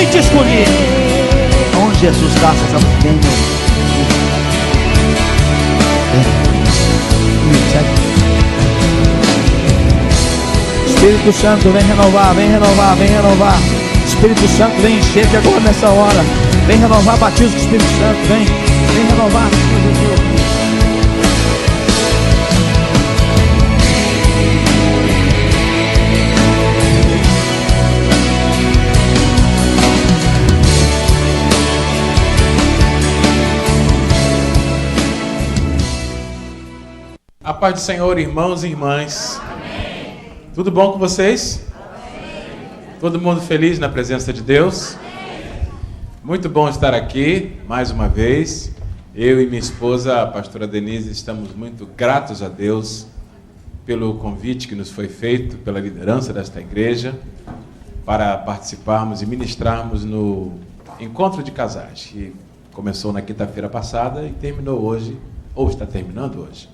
Vem te escolher. Onde Jesus está, essa vem. Espírito Santo, vem renovar, vem renovar, vem renovar. Espírito Santo, vem encher de agora nessa hora. Vem renovar, batismo com o Espírito Santo, vem renovar. A paz do Senhor, irmãos e irmãs. Amém. Tudo bom com vocês? Amém. Todo mundo feliz na presença de Deus? Amém. Muito bom estar aqui, mais uma vez. Eu e minha esposa, a pastora Denise, estamos muito gratos a Deus pelo convite que nos foi feito pela liderança desta igreja para participarmos e ministrarmos no encontro de casais, que começou na quinta-feira passada e terminou hoje, ou está terminando hoje.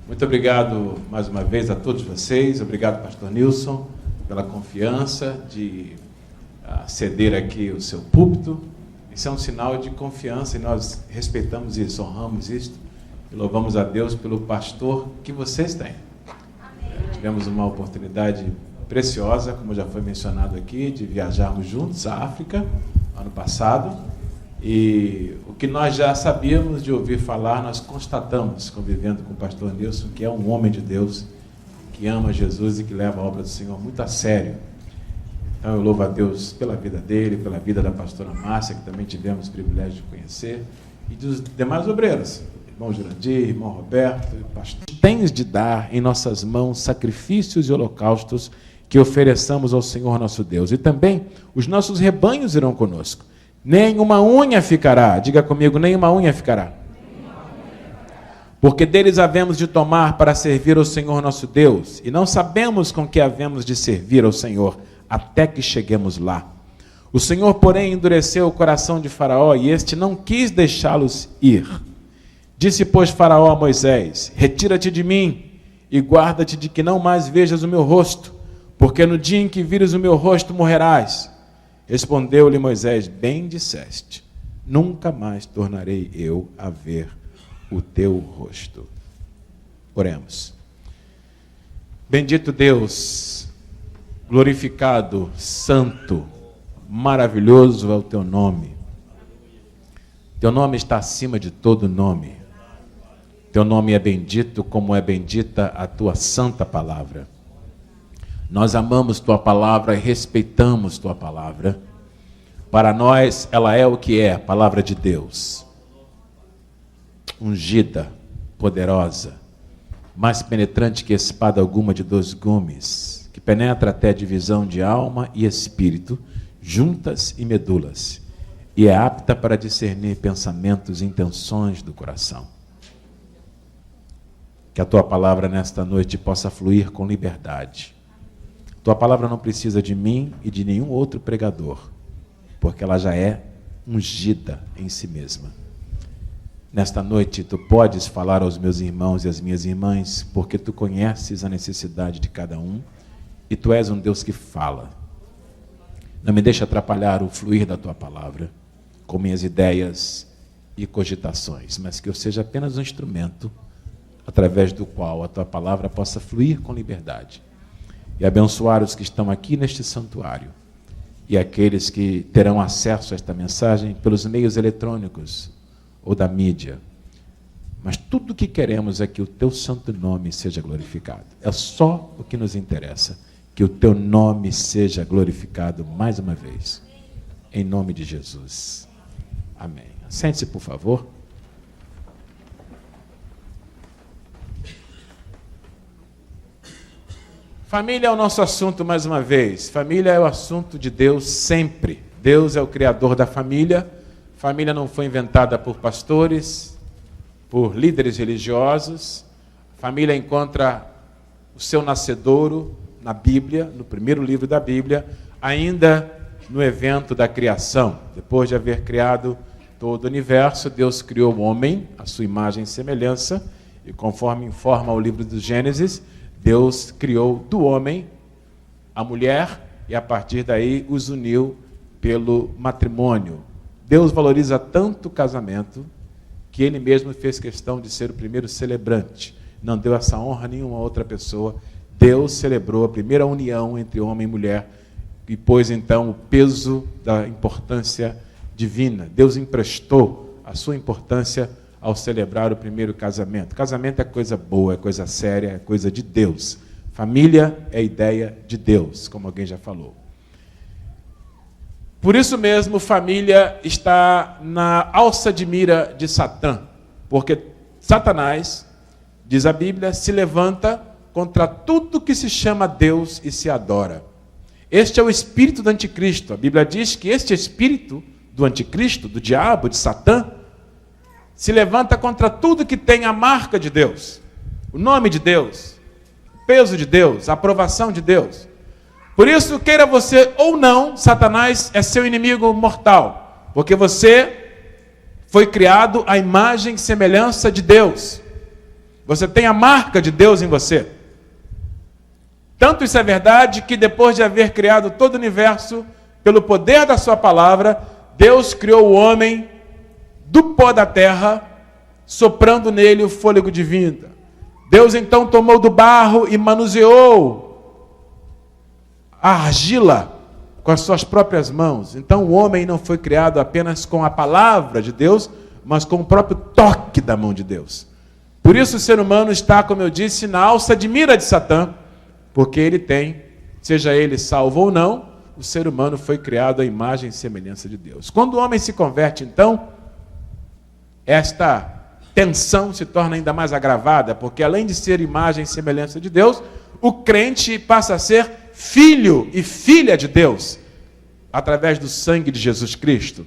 Muito obrigado mais uma vez a todos vocês. Obrigado, pastor Nilson, pela confiança de ceder aqui o seu púlpito. Isso é um sinal de confiança e nós respeitamos isso, honramos isso e louvamos a Deus pelo pastor que vocês têm. Tivemos uma oportunidade preciosa, como já foi mencionado aqui, de viajarmos juntos à África ano passado. E o que nós já sabíamos de ouvir falar, nós constatamos, convivendo com o pastor Nilson, que é um homem de Deus, que ama Jesus e que leva a obra do Senhor muito a sério. Então eu louvo a Deus pela vida dele, pela vida da pastora Márcia, que também tivemos o privilégio de conhecer, e dos demais obreiros, irmão Jurandir, irmão Roberto, pastor. Tens de dar em nossas mãos sacrifícios e holocaustos que ofereçamos ao Senhor nosso Deus, e também os nossos rebanhos irão conosco. Nenhuma unha ficará, diga comigo, nenhuma unha ficará. Porque deles havemos de tomar para servir ao Senhor nosso Deus, e não sabemos com que havemos de servir ao Senhor, até que cheguemos lá. O Senhor, porém, endureceu o coração de Faraó, e este não quis deixá-los ir. Disse, pois, Faraó a Moisés, retira-te de mim, e guarda-te de que não mais vejas o meu rosto, porque no dia em que vires o meu rosto morrerás. Respondeu-lhe Moisés, bem disseste, nunca mais tornarei eu a ver o teu rosto. Oremos. Bendito Deus, glorificado, santo, maravilhoso é o teu nome. Teu nome está acima de todo nome. Teu nome é bendito como é bendita a tua santa palavra. Nós amamos tua palavra e respeitamos tua palavra. Para nós, ela é o que é, a palavra de Deus. Ungida, poderosa, mais penetrante que espada alguma de 2 gumes, que penetra até a divisão de alma e espírito, juntas e medulas, e é apta para discernir pensamentos e intenções do coração. Que a tua palavra nesta noite possa fluir com liberdade. Tua palavra não precisa de mim e de nenhum outro pregador, porque ela já é ungida em si mesma. Nesta noite, tu podes falar aos meus irmãos e às minhas irmãs, porque tu conheces a necessidade de cada um, e tu és um Deus que fala. Não me deixe atrapalhar o fluir da tua palavra, com minhas ideias e cogitações, mas que eu seja apenas um instrumento, através do qual a tua palavra possa fluir com liberdade. E abençoar os que estão aqui neste santuário e aqueles que terão acesso a esta mensagem pelos meios eletrônicos ou da mídia. Mas tudo o que queremos é que o teu santo nome seja glorificado. É só o que nos interessa, que o teu nome seja glorificado mais uma vez. Em nome de Jesus. Amém. Sente-se, por favor. Família é o nosso assunto mais uma vez. Família é o assunto de Deus sempre. Deus é o criador da família. Família não foi inventada por pastores, por líderes religiosos. Família encontra o seu nascedouro na Bíblia, no primeiro livro da Bíblia, ainda no evento da criação. Depois de haver criado todo o universo, Deus criou o homem, a sua imagem e semelhança, e conforme informa o livro do Gênesis, Deus criou do homem a mulher e a partir daí os uniu pelo matrimônio. Deus valoriza tanto o casamento que ele mesmo fez questão de ser o primeiro celebrante. Não deu essa honra a nenhuma outra pessoa. Deus celebrou a primeira união entre homem e mulher e pôs então o peso da importância divina. Deus emprestou a sua importância ao celebrar o primeiro casamento. Casamento é coisa boa, é coisa séria, é coisa de Deus. Família é ideia de Deus, como alguém já falou. Por isso mesmo, família está na alça de mira de Satã, porque Satanás, diz a Bíblia, se levanta contra tudo que se chama Deus e se adora. Este é o espírito do anticristo. A Bíblia diz que este espírito do anticristo, do diabo, de Satã, se levanta contra tudo que tem a marca de Deus, o nome de Deus, o peso de Deus, a aprovação de Deus. Por isso, queira você ou não, Satanás é seu inimigo mortal, porque você foi criado à imagem e semelhança de Deus. Você tem a marca de Deus em você. Tanto isso é verdade que depois de haver criado todo o universo, pelo poder da sua palavra, Deus criou o homem do pó da terra, soprando nele o fôlego de vida. Deus então tomou do barro e manuseou a argila com as suas próprias mãos. Então o homem não foi criado apenas com a palavra de Deus, mas com o próprio toque da mão de Deus. Por isso o ser humano está, como eu disse, na alça de mira de Satã, porque ele tem, seja ele salvo ou não, o ser humano foi criado à imagem e semelhança de Deus. Quando o homem se converte, então, esta tensão se torna ainda mais agravada, porque além de ser imagem e semelhança de Deus, o crente passa a ser filho e filha de Deus, através do sangue de Jesus Cristo.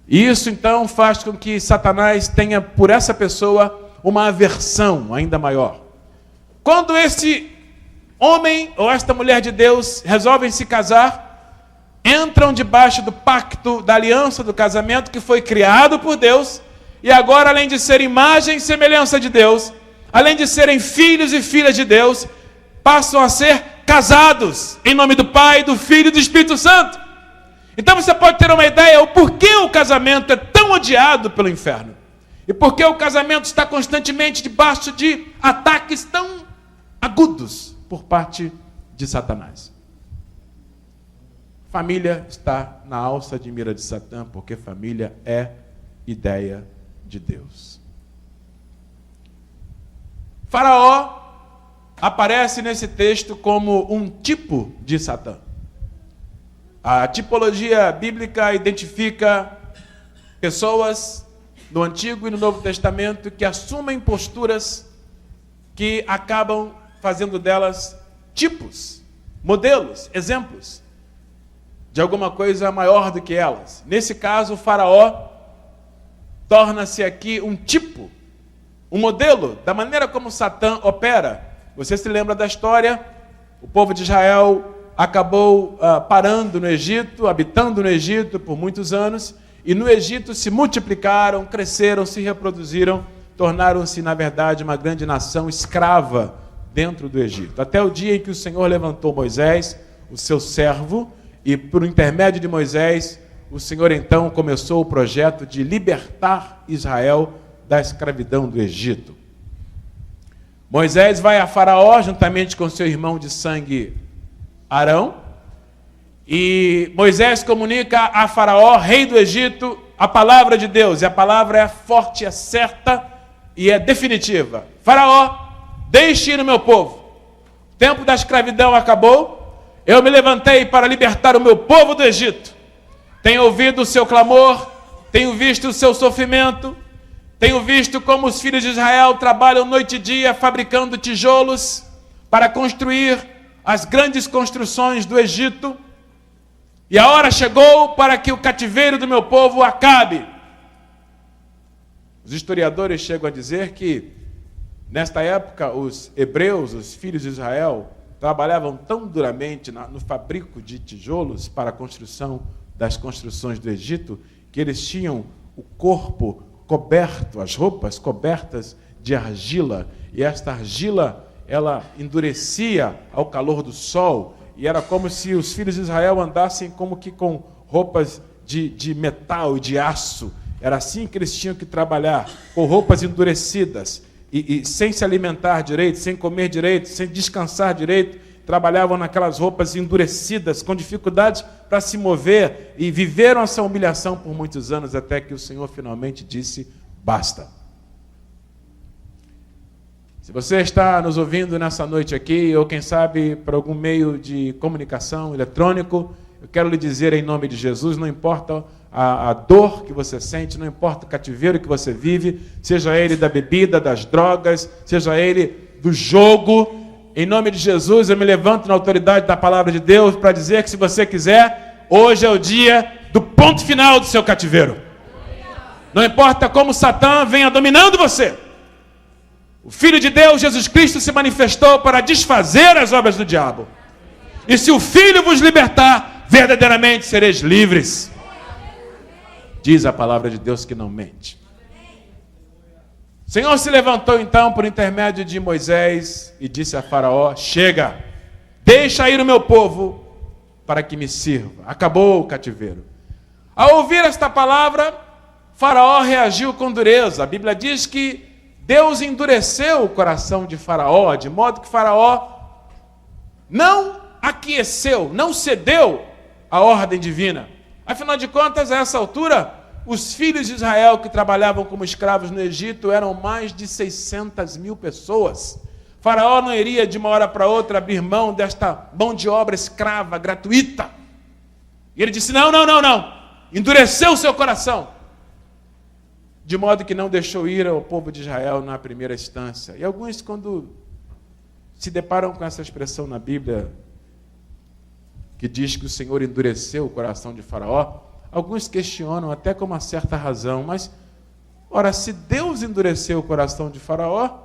E isso então faz com que Satanás tenha por essa pessoa uma aversão ainda maior. Quando esse homem ou esta mulher de Deus resolvem se casar, entram debaixo do pacto, da aliança do casamento que foi criado por Deus, e agora, além de ser imagem e semelhança de Deus, além de serem filhos e filhas de Deus, passam a ser casados, em nome do Pai, do Filho e do Espírito Santo. Então você pode ter uma ideia o porquê o casamento é tão odiado pelo inferno. E por que o casamento está constantemente debaixo de ataques tão agudos por parte de Satanás. Família está na alça de mira de Satã, porque família é ideia de Deus. Faraó aparece nesse texto como um tipo de Satã. A tipologia bíblica identifica pessoas no Antigo e no Novo Testamento que assumem posturas que acabam fazendo delas tipos, modelos, exemplos de alguma coisa maior do que elas. Nesse caso, o Faraó torna-se aqui um tipo, um modelo da maneira como Satã opera. Você se lembra da história? O povo de Israel acabou parando no Egito, habitando no Egito por muitos anos, e no Egito se multiplicaram, cresceram, se reproduziram, tornaram-se, na verdade, uma grande nação escrava dentro do Egito. Até o dia em que o Senhor levantou Moisés, o seu servo, e por intermédio de Moisés, o Senhor então começou o projeto de libertar Israel da escravidão do Egito. Moisés vai a Faraó, juntamente com seu irmão de sangue Arão, e Moisés comunica a Faraó, rei do Egito, a palavra de Deus, e a palavra é forte, é certa e é definitiva. Faraó, deixe ir o meu povo. O tempo da escravidão acabou, eu me levantei para libertar o meu povo do Egito. Tenho ouvido o seu clamor, tenho visto o seu sofrimento, tenho visto como os filhos de Israel trabalham noite e dia fabricando tijolos para construir as grandes construções do Egito. E a hora chegou para que o cativeiro do meu povo acabe. Os historiadores chegam a dizer que, nesta época, os hebreus, os filhos de Israel, trabalhavam tão duramente no fabrico de tijolos para a construção das construções do Egito, que eles tinham o corpo coberto, as roupas cobertas de argila, e esta argila, ela endurecia ao calor do sol, e era como se os filhos de Israel andassem como que com roupas de metal e de aço. Era assim que eles tinham que trabalhar, com roupas endurecidas, e sem se alimentar direito, sem comer direito, sem descansar direito. Trabalhavam naquelas roupas endurecidas, com dificuldades para se mover, e viveram essa humilhação por muitos anos, até que o Senhor finalmente disse, basta. Se você está nos ouvindo nessa noite aqui, ou quem sabe por algum meio de comunicação eletrônico, eu quero lhe dizer em nome de Jesus, não importa a dor que você sente, não importa o cativeiro que você vive, seja ele da bebida, das drogas, seja ele do jogo, em nome de Jesus eu me levanto na autoridade da palavra de Deus para dizer que se você quiser, hoje é o dia do ponto final do seu cativeiro. Não importa como Satã venha dominando você. O Filho de Deus, Jesus Cristo, se manifestou para desfazer as obras do diabo. E se o Filho vos libertar, verdadeiramente sereis livres. Diz a palavra de Deus que não mente. O Senhor se levantou então por intermédio de Moisés e disse a Faraó, chega, deixa ir o meu povo para que me sirva. Acabou o cativeiro. Ao ouvir esta palavra, Faraó reagiu com dureza. A Bíblia diz que Deus endureceu o coração de Faraó, de modo que Faraó não aqueceu, não cedeu à ordem divina. Afinal de contas, a essa altura, os filhos de Israel que trabalhavam como escravos no Egito eram mais de 600 mil pessoas. Faraó não iria de uma hora para outra abrir mão desta mão de obra escrava, gratuita. E ele disse, não. Endureceu o seu coração. De modo que não deixou ir ao povo de Israel na primeira instância. E alguns, quando se deparam com essa expressão na Bíblia, que diz que o Senhor endureceu o coração de Faraó, alguns questionam até com uma certa razão, mas, ora, se Deus endureceu o coração de Faraó,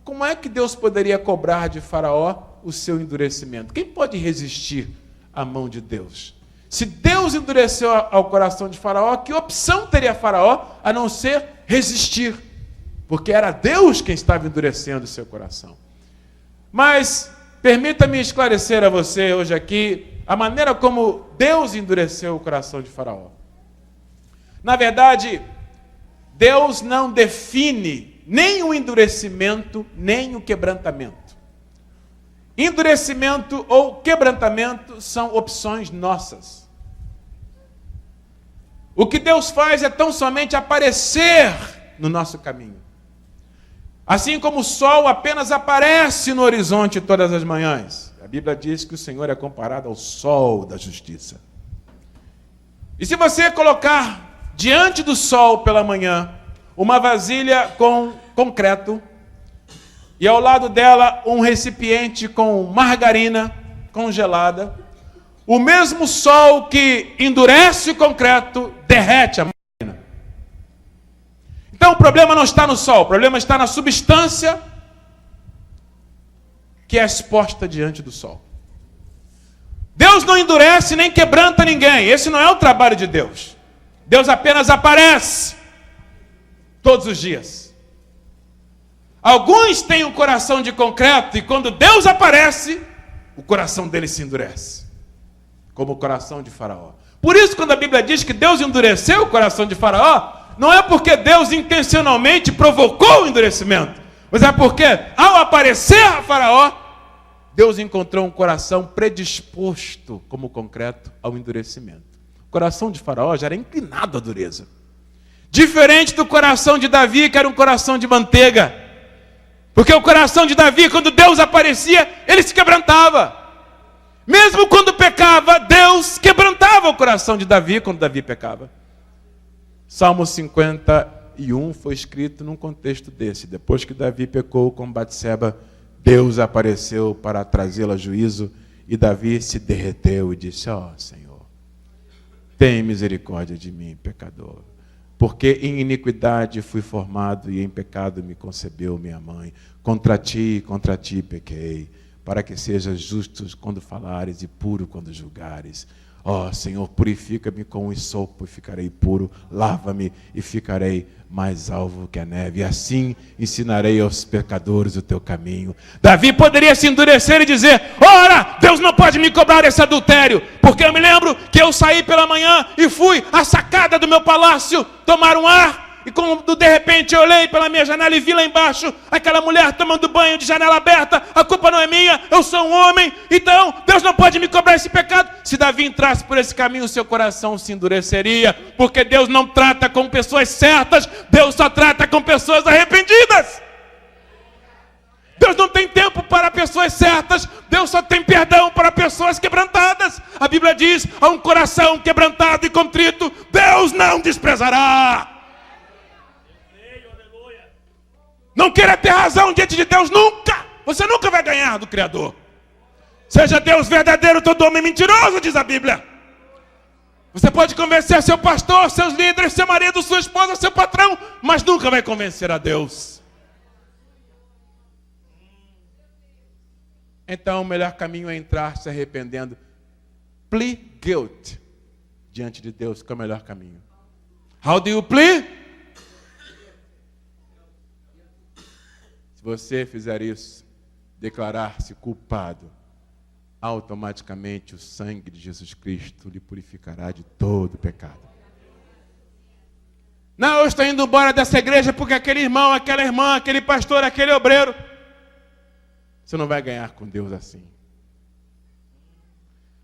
como é que Deus poderia cobrar de Faraó o seu endurecimento? Quem pode resistir à mão de Deus? Se Deus endureceu ao coração de Faraó, que opção teria Faraó a não ser resistir? Porque era Deus quem estava endurecendo o seu coração. Mas, permita-me esclarecer a você hoje aqui a maneira como Deus endureceu o coração de Faraó. Na verdade, Deus não define nem o endurecimento, nem o quebrantamento. Endurecimento ou quebrantamento são opções nossas. O que Deus faz é tão somente aparecer no nosso caminho. Assim como o sol apenas aparece no horizonte todas as manhãs. A Bíblia diz que o Senhor é comparado ao sol da justiça. E se você colocar diante do sol pela manhã uma vasilha com concreto e ao lado dela um recipiente com margarina congelada, o mesmo sol que endurece o concreto derrete a margarina. Então o problema não está no sol, o problema está na substância que é exposta diante do sol. Deus não endurece nem quebranta ninguém. Esse não é o trabalho de Deus. Deus apenas aparece todos os dias. Alguns têm um coração de concreto e quando Deus aparece, o coração deles se endurece, como o coração de Faraó. Por isso, quando a Bíblia diz que Deus endureceu o coração de Faraó, não é porque Deus intencionalmente provocou o endurecimento, mas é porque, ao aparecer a Faraó, Deus encontrou um coração predisposto, como concreto, ao endurecimento. O coração de Faraó já era inclinado à dureza. Diferente do coração de Davi, que era um coração de manteiga. Porque o coração de Davi, quando Deus aparecia, ele se quebrantava. Mesmo quando pecava, Deus quebrantava o coração de Davi quando Davi pecava. Salmo 51 foi escrito num contexto desse. Depois que Davi pecou com Batseba, Deus apareceu para trazê-lo a juízo e Davi se derreteu e disse, ó Senhor, tem misericórdia de mim, pecador. Porque em iniquidade fui formado e em pecado me concebeu minha mãe. Contra ti pequei, para que sejas justo quando falares e puro quando julgares. Ó Senhor, purifica-me com o hisopo e ficarei puro, lava-me e ficarei mais alvo que a neve, e assim ensinarei aos pecadores o teu caminho. Davi poderia se endurecer e dizer: ora, Deus não pode me cobrar esse adultério, porque eu me lembro que eu saí pela manhã e fui à sacada do meu palácio tomar um ar, e quando de repente eu olhei pela minha janela e vi lá embaixo aquela mulher tomando banho de janela aberta, a culpa não é minha, eu sou um homem, então Deus não pode me cobrar esse pecado. Se Davi entrasse por esse caminho, o seu coração se endureceria, porque Deus não trata com pessoas certas, Deus só trata com pessoas arrependidas. Deus não tem tempo para pessoas certas, Deus só tem perdão para pessoas quebrantadas. A Bíblia diz: a um coração quebrantado e contrito, Deus não desprezará. Não queira ter razão diante de Deus nunca. Você nunca vai ganhar do Criador. Seja Deus verdadeiro, todo homem mentiroso, diz a Bíblia. Você pode convencer seu pastor, seus líderes, seu marido, sua esposa, seu patrão, mas nunca vai convencer a Deus. Então o melhor caminho é entrar se arrependendo. Plead guilt diante de Deus, que é o melhor caminho. How do you plead? Se você fizer isso, declarar-se culpado, automaticamente o sangue de Jesus Cristo lhe purificará de todo pecado. Não, eu estou indo embora dessa igreja porque aquele irmão, aquela irmã, aquele pastor, aquele obreiro. Você não vai ganhar com Deus assim.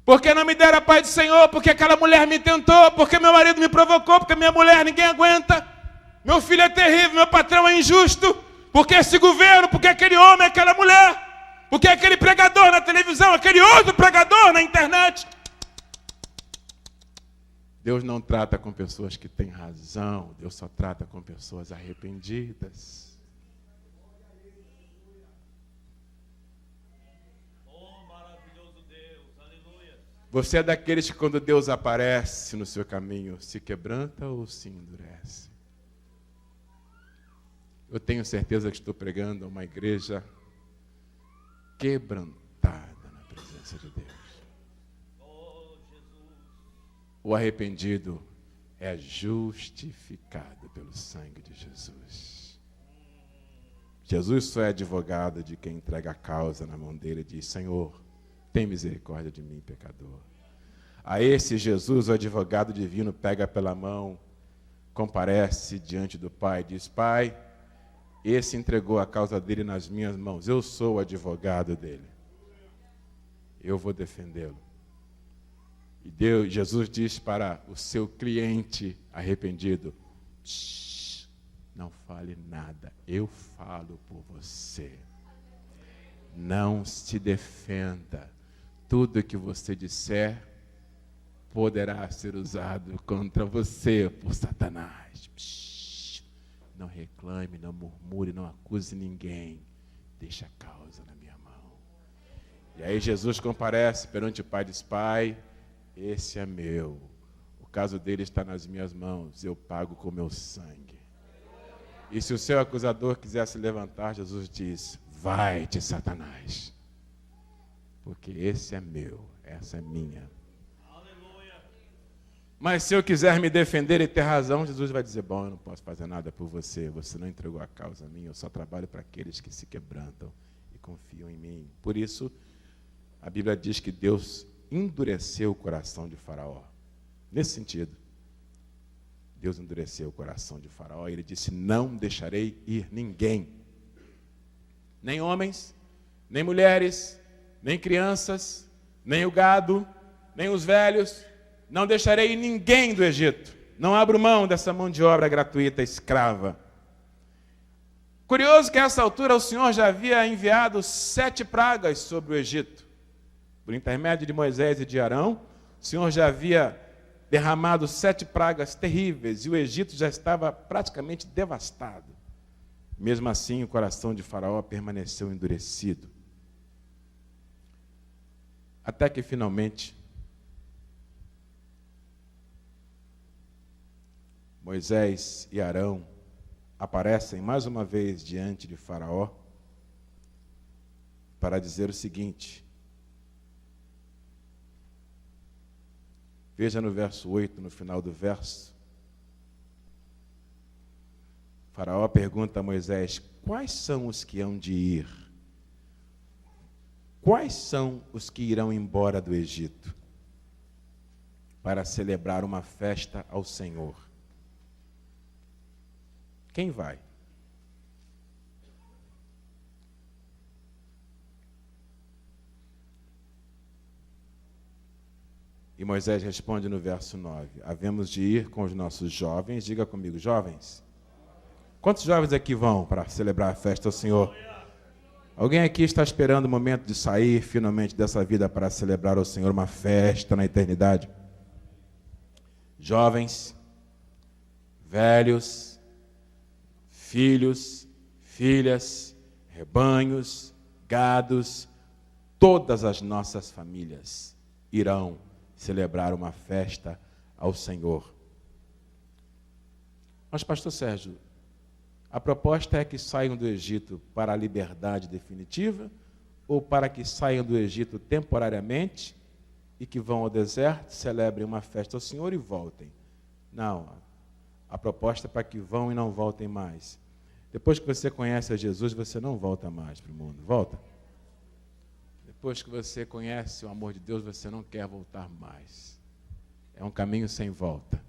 Porque não me deram a paz do Senhor, porque aquela mulher me tentou, porque meu marido me provocou, porque minha mulher ninguém aguenta. Meu filho é terrível, meu patrão é injusto. Porque esse governo, porque aquele homem, aquela mulher, porque aquele pregador na televisão, aquele outro pregador na internet. Deus não trata com pessoas que têm razão, Deus só trata com pessoas arrependidas. Oh, maravilhoso Deus, aleluia. Você é daqueles que quando Deus aparece no seu caminho, se quebranta ou se endurece? Eu tenho certeza que estou pregando a uma igreja quebrantada na presença de Deus. Oh, Jesus. O arrependido é justificado pelo sangue de Jesus. Jesus só é advogado de quem entrega a causa na mão dele e diz: Senhor, tem misericórdia de mim, pecador. A esse Jesus, o advogado divino, pega pela mão, comparece diante do Pai e diz: Pai, esse entregou a causa dele nas minhas mãos. Eu sou o advogado dele. Eu vou defendê-lo. E Jesus diz para o seu cliente arrependido: não fale nada, eu falo por você. Não se defenda. Tudo que você disser poderá ser usado contra você por Satanás. Não reclame, não murmure, não acuse ninguém. Deixa a causa na minha mão. E aí Jesus comparece perante o Pai e diz: Pai, esse é meu. O caso dele está nas minhas mãos. Eu pago com meu sangue. E se o seu acusador quiser se levantar, Jesus diz: vai-te, Satanás. Porque esse é meu, essa é minha. Mas se eu quiser me defender e ter razão, Jesus vai dizer: bom, eu não posso fazer nada por você. Você não entregou a causa a mim. Eu só trabalho para aqueles que se quebrantam e confiam em mim. Por isso, a Bíblia diz que Deus endureceu o coração de Faraó. Nesse sentido, Deus endureceu o coração de Faraó e ele disse: não deixarei ir ninguém. Nem homens, nem mulheres, nem crianças, nem o gado, nem os velhos. Não deixarei ninguém do Egito. Não abro mão dessa mão de obra gratuita, escrava. Curioso que a essa altura o Senhor já havia enviado 7 pragas sobre o Egito. Por intermédio de Moisés e de Arão, o Senhor já havia derramado 7 pragas terríveis e o Egito já estava praticamente devastado. Mesmo assim, o coração de Faraó permaneceu endurecido. Até que finalmente Moisés e Arão aparecem mais uma vez diante de Faraó para dizer o seguinte: Veja no verso 8, no final do verso. Faraó pergunta a Moisés: quais são os que hão de ir? Quais são os que irão embora do Egito para celebrar uma festa ao Senhor? Quem vai? E Moisés responde no verso 9: havemos de ir com os nossos jovens. Diga comigo, jovens. Quantos jovens aqui vão para celebrar a festa ao Senhor? Alguém aqui está esperando o momento de sair finalmente dessa vida para celebrar ao Senhor uma festa na eternidade? Jovens, velhos, filhos, filhas, rebanhos, gados, todas as nossas famílias irão celebrar uma festa ao Senhor. Mas, pastor Sérgio, a proposta é que saiam do Egito para a liberdade definitiva ou para que saiam do Egito temporariamente e que vão ao deserto, celebrem uma festa ao Senhor e voltem? Não, a proposta é para que vão e não voltem mais. Depois que você conhece a Jesus, você não volta mais para o mundo. Volta? Depois que você conhece o amor de Deus, você não quer voltar mais. É um caminho sem volta.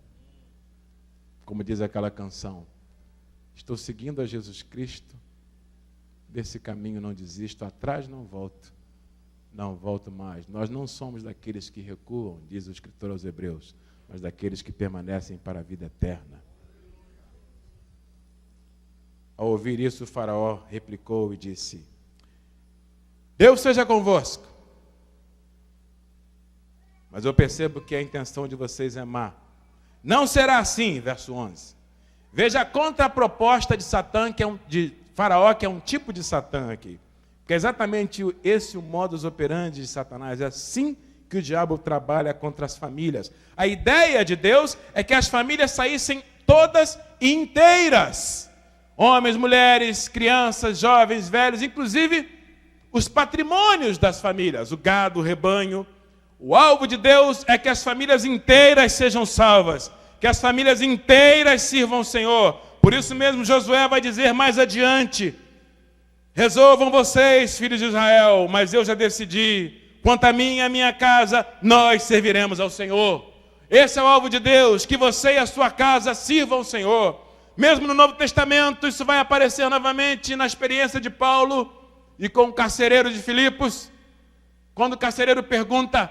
Como diz aquela canção: estou seguindo a Jesus Cristo, desse caminho não desisto, atrás não volto, não volto mais. Nós não somos daqueles que recuam, diz o escritor aos Hebreus, mas daqueles que permanecem para a vida eterna. Ao ouvir isso, o faraó replicou e disse: Deus seja convosco. Mas eu percebo que a intenção de vocês é má. Não será assim, verso 11. Veja a contraproposta de Satã, de Faraó, que é um tipo de Satã aqui. Que é exatamente esse o modus operandi de Satanás. É assim que o diabo trabalha contra as famílias. A ideia de Deus é que as famílias saíssem todas inteiras. Homens, mulheres, crianças, jovens, velhos, inclusive os patrimônios das famílias, o gado, o rebanho. O alvo de Deus é que as famílias inteiras sejam salvas, que as famílias inteiras sirvam ao Senhor. Por isso mesmo Josué vai dizer mais adiante: resolvam vocês, filhos de Israel, mas eu já decidi, quanto a mim e a minha casa, nós serviremos ao Senhor. Esse é o alvo de Deus, que você e a sua casa sirvam ao Senhor. Mesmo no Novo Testamento, isso vai aparecer novamente na experiência de Paulo e com o carcereiro de Filipos. Quando o carcereiro pergunta: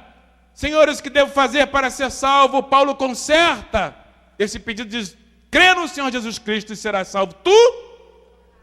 senhores, o que devo fazer para ser salvo? Paulo conserta esse pedido, diz: crê no Senhor Jesus Cristo e serás salvo tu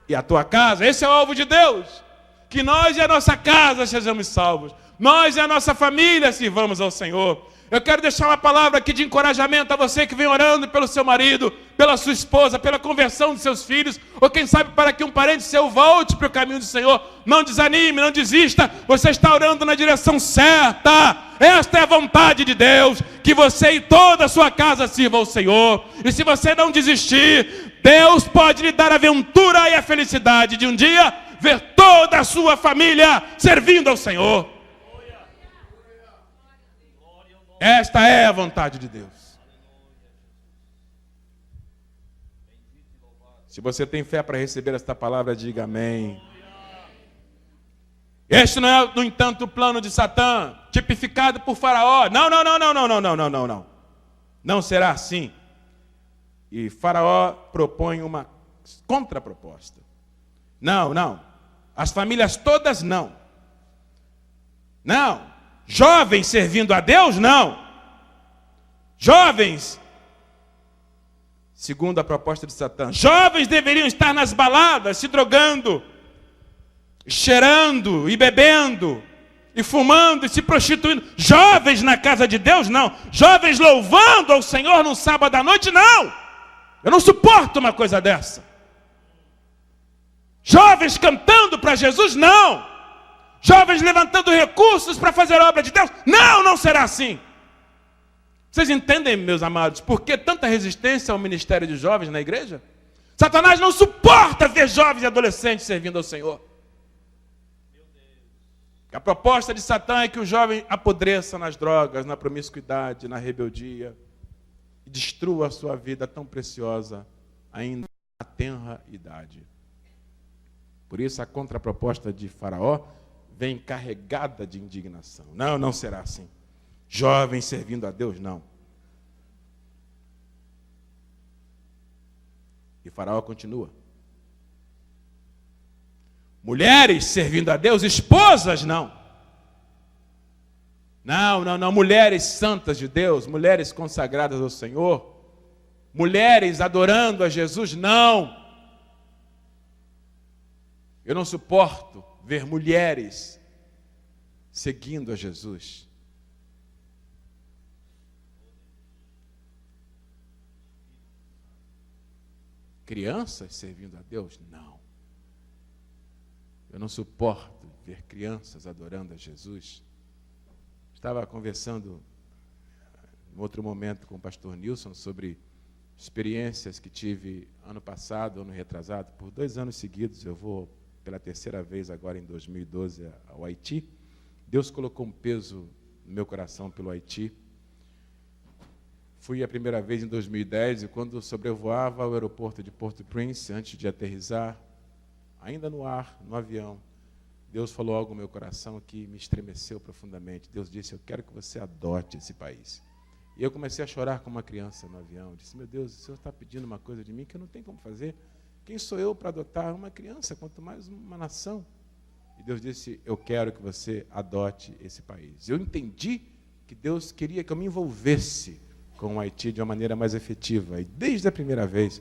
e a tua casa. Esse é o alvo de Deus, que nós e a nossa casa sejamos salvos, nós e a nossa família sirvamos ao Senhor. Eu quero deixar uma palavra aqui de encorajamento a você que vem orando pelo seu marido, pela sua esposa, pela conversão dos seus filhos, ou quem sabe para que um parente seu volte para o caminho do Senhor. Não desanime, não desista, você está orando na direção certa. Esta é a vontade de Deus, que você e toda a sua casa sirvam ao Senhor. E se você não desistir, Deus pode lhe dar a aventura e a felicidade de um dia ver toda a sua família servindo ao Senhor. Esta é a vontade de Deus. Se você tem fé para receber esta palavra, diga amém. Este não é, no entanto, o plano de Satã, tipificado por Faraó. Não. Não será assim. E Faraó propõe uma contraproposta. Não. As famílias todas não. Não. Jovens servindo a Deus? Não. Jovens, segundo a proposta de Satã, jovens deveriam estar nas baladas, se drogando, cheirando e bebendo, e fumando e se prostituindo. Jovens na casa de Deus? Não. Jovens louvando ao Senhor no sábado à noite? Não. Eu não suporto uma coisa dessa. Jovens cantando para Jesus? Não. Jovens levantando recursos para fazer a obra de Deus? Não será assim. Vocês entendem, meus amados, por que tanta resistência ao ministério de jovens na igreja? Satanás não suporta ver jovens e adolescentes servindo ao Senhor. A proposta de Satã é que o jovem apodreça nas drogas, na promiscuidade, na rebeldia, e destrua a sua vida tão preciosa, ainda na tenra idade. Por isso a contraproposta de Faraó vem carregada de indignação. Não, não será assim. Jovem servindo a Deus, não. E Faraó continua. Mulheres servindo a Deus, esposas, não. Não. Mulheres santas de Deus, mulheres consagradas ao Senhor, mulheres adorando a Jesus, não. Eu não suporto ver mulheres seguindo a Jesus. Crianças servindo a Deus? Não. Eu não suporto ver crianças adorando a Jesus. Estava conversando em outro momento com o pastor Nilson sobre experiências que tive ano passado, ano retrasado. Por 2 anos seguidos, eu vou pela 3ª vez agora em 2012 ao Haiti. Deus colocou um peso no meu coração pelo Haiti. Fui a primeira vez em 2010 e quando sobrevoava o aeroporto de Port-au-Prince, antes de aterrissar, ainda no ar, no avião, Deus falou algo no meu coração que me estremeceu profundamente. Deus disse, eu quero que você adote esse país. E eu comecei a chorar como uma criança no avião. Eu disse, meu Deus, o Senhor está pedindo uma coisa de mim que eu não tenho como fazer. Quem sou eu para adotar uma criança, quanto mais uma nação? E Deus disse, eu quero que você adote esse país. Eu entendi que Deus queria que eu me envolvesse com o Haiti de uma maneira mais efetiva. E desde a primeira vez,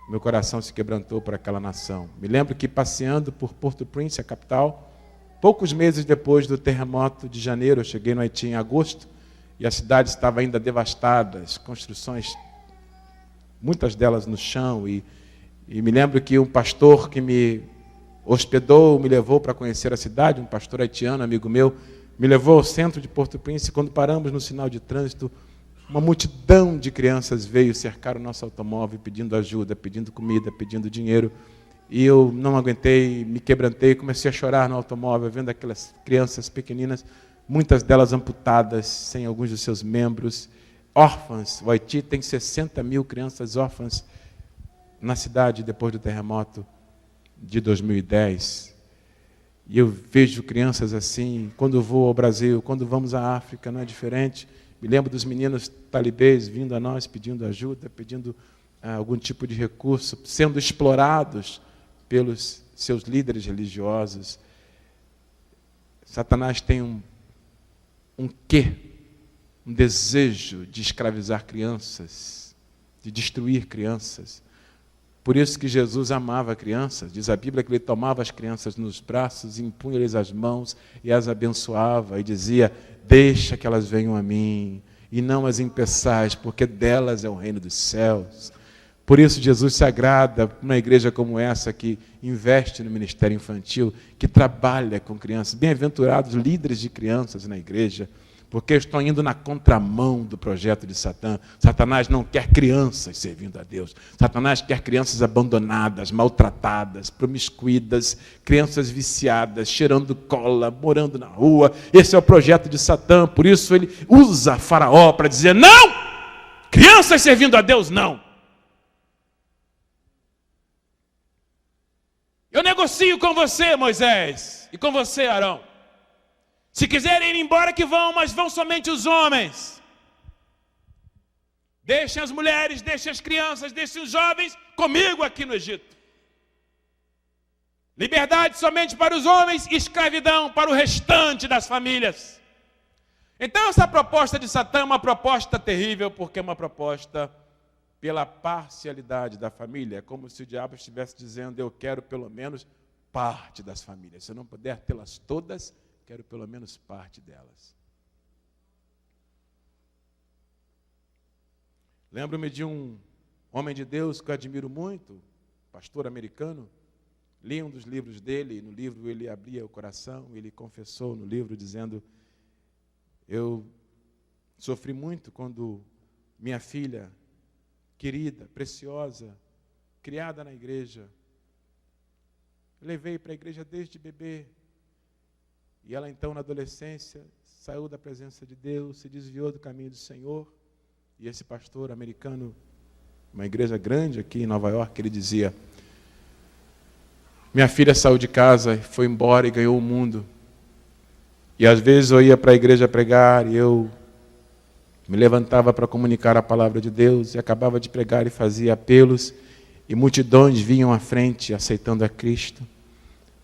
meu coração se quebrantou por aquela nação. Me lembro que passeando por Port-au-Prince, a capital, poucos meses depois do terremoto de janeiro, eu cheguei no Haiti em agosto, e a cidade estava ainda devastada, as construções, muitas delas no chão, e me lembro que um pastor que me hospedou, me levou para conhecer a cidade, um pastor haitiano, amigo meu, me levou ao centro de Port-au-Prince, e quando paramos no sinal de trânsito, uma multidão de crianças veio cercar o nosso automóvel pedindo ajuda, pedindo comida, pedindo dinheiro. E eu não aguentei, me quebrantei, comecei a chorar no automóvel, vendo aquelas crianças pequeninas, muitas delas amputadas, sem alguns dos seus membros, órfãs. O Haiti tem 60 mil crianças órfãs na cidade depois do terremoto de 2010. E eu vejo crianças assim, quando vou ao Brasil, quando vamos à África, não é diferente. Me lembro dos meninos talibês vindo a nós, pedindo ajuda, pedindo algum tipo de recurso, sendo explorados pelos seus líderes religiosos. Satanás tem um quê? Um desejo de escravizar crianças, de destruir crianças. Por isso que Jesus amava crianças. Diz a Bíblia que ele tomava as crianças nos braços, impunha-lhes as mãos e as abençoava e dizia, deixa que elas venham a mim e não as impeçais, porque delas é o reino dos céus. Por isso Jesus se agrada numa igreja como essa que investe no ministério infantil, que trabalha com crianças. Bem-aventurados líderes de crianças na igreja, porque estão indo na contramão do projeto de Satã. Satanás não quer crianças servindo a Deus. Satanás quer crianças abandonadas, maltratadas, promiscuídas, crianças viciadas, cheirando cola, morando na rua. Esse é o projeto de Satã. Por isso ele usa Faraó para dizer, não! Crianças servindo a Deus, não! Eu negocio com você, Moisés, e com você, Arão. Se quiserem ir embora, que vão, mas vão somente os homens. Deixem as mulheres, deixem as crianças, deixem os jovens comigo aqui no Egito. Liberdade somente para os homens e escravidão para o restante das famílias. Então essa proposta de Satã é uma proposta terrível, porque é uma proposta pela parcialidade da família. É como se o diabo estivesse dizendo, eu quero pelo menos parte das famílias. Se eu não puder tê-las todas, quero pelo menos parte delas. Lembro-me de um homem de Deus que eu admiro muito, pastor americano. Li um dos livros dele, e no livro ele abria o coração, ele confessou no livro dizendo, eu sofri muito quando minha filha, querida, preciosa, criada na igreja, levei para a igreja desde bebê, E ela então, na adolescência, saiu da presença de Deus, se desviou do caminho do Senhor. E esse pastor americano, uma igreja grande aqui em Nova York, ele dizia: minha filha saiu de casa, foi embora e ganhou o mundo. E às vezes eu ia para a igreja pregar e eu me levantava para comunicar a palavra de Deus e acabava de pregar e fazia apelos e multidões vinham à frente aceitando a Cristo.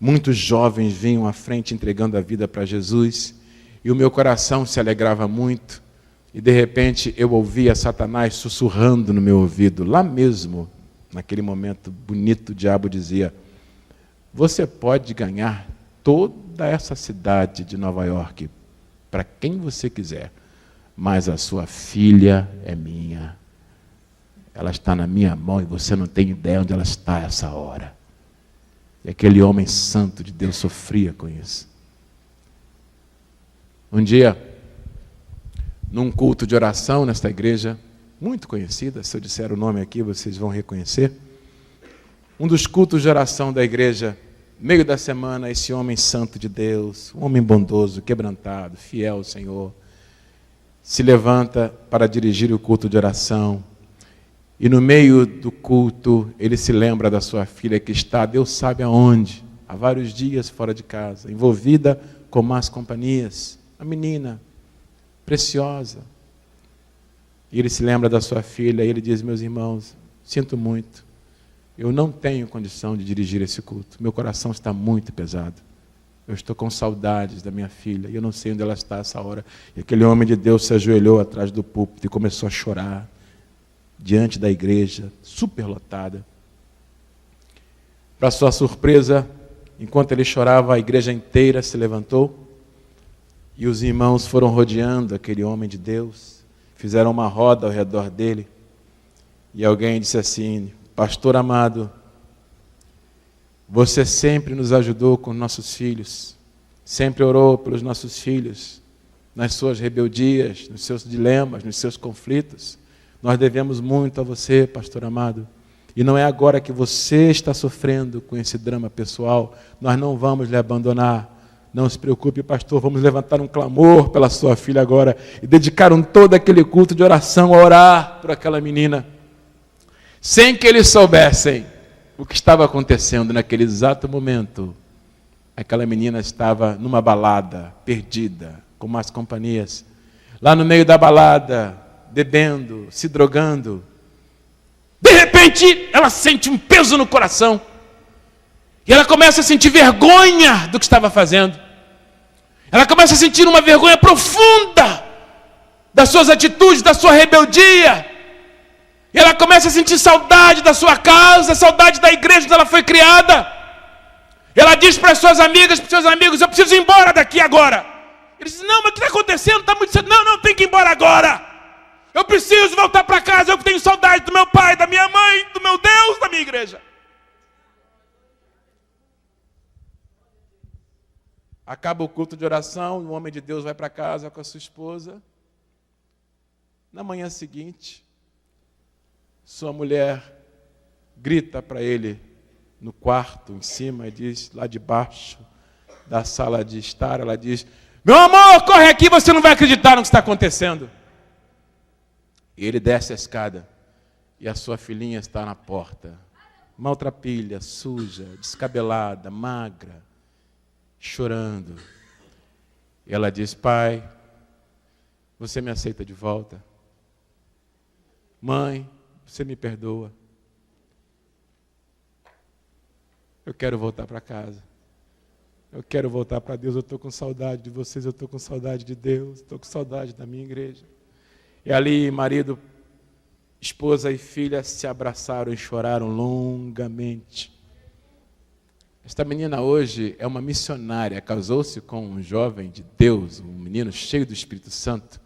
Muitos jovens vinham à frente entregando a vida para Jesus e o meu coração se alegrava muito. E de repente eu ouvia Satanás sussurrando no meu ouvido, lá mesmo, naquele momento bonito, o diabo dizia: você pode ganhar toda essa cidade de Nova York para quem você quiser, mas a sua filha é minha. Ela está na minha mão e você não tem ideia onde ela está essa hora. E aquele homem santo de Deus sofria com isso. Um dia, num culto de oração nesta igreja, muito conhecida, se eu disser o nome aqui vocês vão reconhecer, um dos cultos de oração da igreja, meio da semana, esse homem santo de Deus, um homem bondoso, quebrantado, fiel ao Senhor, se levanta para dirigir o culto de oração. E no meio do culto, ele se lembra da sua filha que está, Deus sabe aonde, há vários dias fora de casa, envolvida com más companhias, a menina preciosa. E ele se lembra da sua filha e ele diz: meus irmãos, sinto muito, eu não tenho condição de dirigir esse culto, meu coração está muito pesado, eu estou com saudades da minha filha e eu não sei onde ela está essa hora. E aquele homem de Deus se ajoelhou atrás do púlpito e começou a chorar diante da igreja, superlotada. Para sua surpresa, enquanto ele chorava, a igreja inteira se levantou e os irmãos foram rodeando aquele homem de Deus, fizeram uma roda ao redor dele e alguém disse assim: pastor amado, você sempre nos ajudou com nossos filhos, sempre orou pelos nossos filhos, nas suas rebeldias, nos seus dilemas, nos seus conflitos. Nós devemos muito a você, pastor amado. E não é agora que você está sofrendo com esse drama pessoal. Nós não vamos lhe abandonar. Não se preocupe, pastor, vamos levantar um clamor pela sua filha agora. E dedicaram todo aquele culto de oração a orar por aquela menina. Sem que eles soubessem o que estava acontecendo naquele exato momento. Aquela menina estava numa balada, perdida, com más companhias. Lá no meio da balada, bebendo, se drogando. De repente, ela sente um peso no coração. E ela começa a sentir vergonha do que estava fazendo. Ela começa a sentir uma vergonha profunda das suas atitudes, da sua rebeldia. E ela começa a sentir saudade da sua casa, saudade da igreja onde ela foi criada. Ela diz para as suas amigas, para os seus amigos: eu preciso ir embora daqui agora. Eles dizem: não, mas o que está acontecendo? Está muito cedo. Não, tem que ir embora agora. Eu preciso voltar para casa, eu tenho saudade do meu pai, da minha mãe, do meu Deus, da minha igreja. Acaba o culto de oração, o homem de Deus vai para casa com a sua esposa. Na manhã seguinte, sua mulher grita para ele no quarto, em cima, e diz, lá debaixo da sala de estar, ela diz: meu amor, corre aqui, você não vai acreditar no que está acontecendo. E ele desce a escada e a sua filhinha está na porta, maltrapilha, suja, descabelada, magra, chorando. E ela diz: pai, você me aceita de volta? Mãe, você me perdoa? Eu quero voltar para casa. Eu quero voltar para Deus. Eu estou com saudade de vocês, eu estou com saudade de Deus, estou com saudade da minha igreja. E ali, marido, esposa e filha se abraçaram e choraram longamente. Esta menina hoje é uma missionária, casou-se com um jovem de Deus, um menino cheio do Espírito Santo.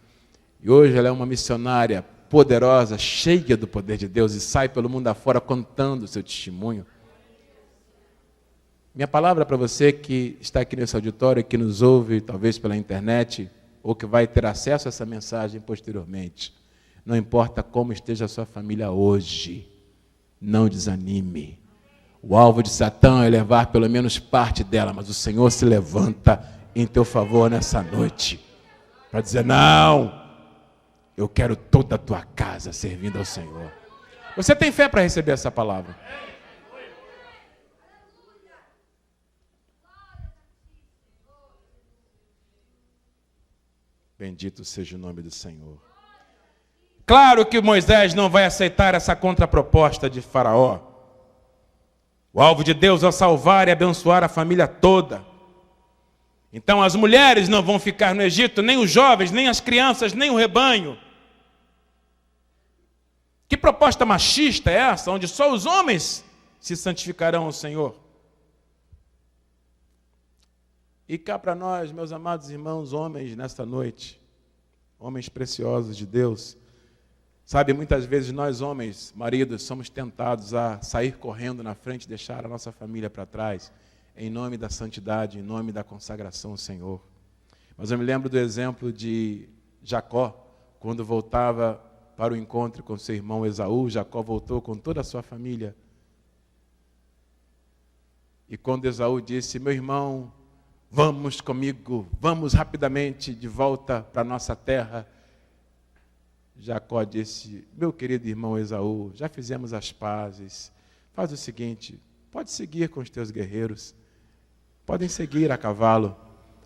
E hoje ela é uma missionária poderosa, cheia do poder de Deus, e sai pelo mundo afora contando o seu testemunho. Minha palavra para você que está aqui nesse auditório, que nos ouve talvez pela internet, ou que vai ter acesso a essa mensagem posteriormente: não importa como esteja a sua família hoje, não desanime. O alvo de Satã é levar pelo menos parte dela, mas o Senhor se levanta em teu favor nessa noite, para dizer: não, eu quero toda a tua casa servindo ao Senhor. Você tem fé para receber essa palavra? Bendito seja o nome do Senhor. Claro que Moisés não vai aceitar essa contraproposta de Faraó. O alvo de Deus é salvar e abençoar a família toda. Então as mulheres não vão ficar no Egito, nem os jovens, nem as crianças, nem o rebanho. Que proposta machista é essa, onde só os homens se santificarão ao Senhor? E cá para nós, meus amados irmãos, homens, nesta noite, homens preciosos de Deus, sabe, muitas vezes nós homens, maridos, somos tentados a sair correndo na frente, deixar a nossa família para trás, em nome da santidade, em nome da consagração ao Senhor. Mas eu me lembro do exemplo de Jacó, quando voltava para o encontro com seu irmão Esaú. Jacó voltou com toda a sua família. E quando Esaú disse: meu irmão, vamos comigo, vamos rapidamente de volta para a nossa terra, Jacó disse: meu querido irmão Esaú, já fizemos as pazes, faz o seguinte, pode seguir com os teus guerreiros, podem seguir a cavalo,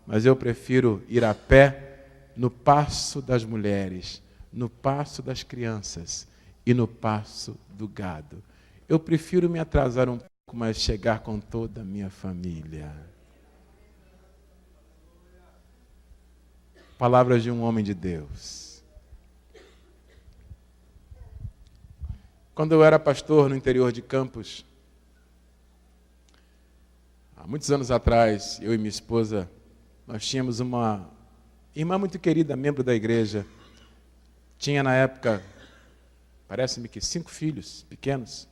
mas eu prefiro ir a pé no passo das mulheres, no passo das crianças e no passo do gado. Eu prefiro me atrasar um pouco, mas chegar com toda a minha família. Palavras de um homem de Deus. Quando eu era pastor no interior de Campos, há muitos anos atrás, eu e minha esposa, nós tínhamos uma irmã muito querida, membro da igreja. Tinha na época, parece-me que 5 filhos pequenos.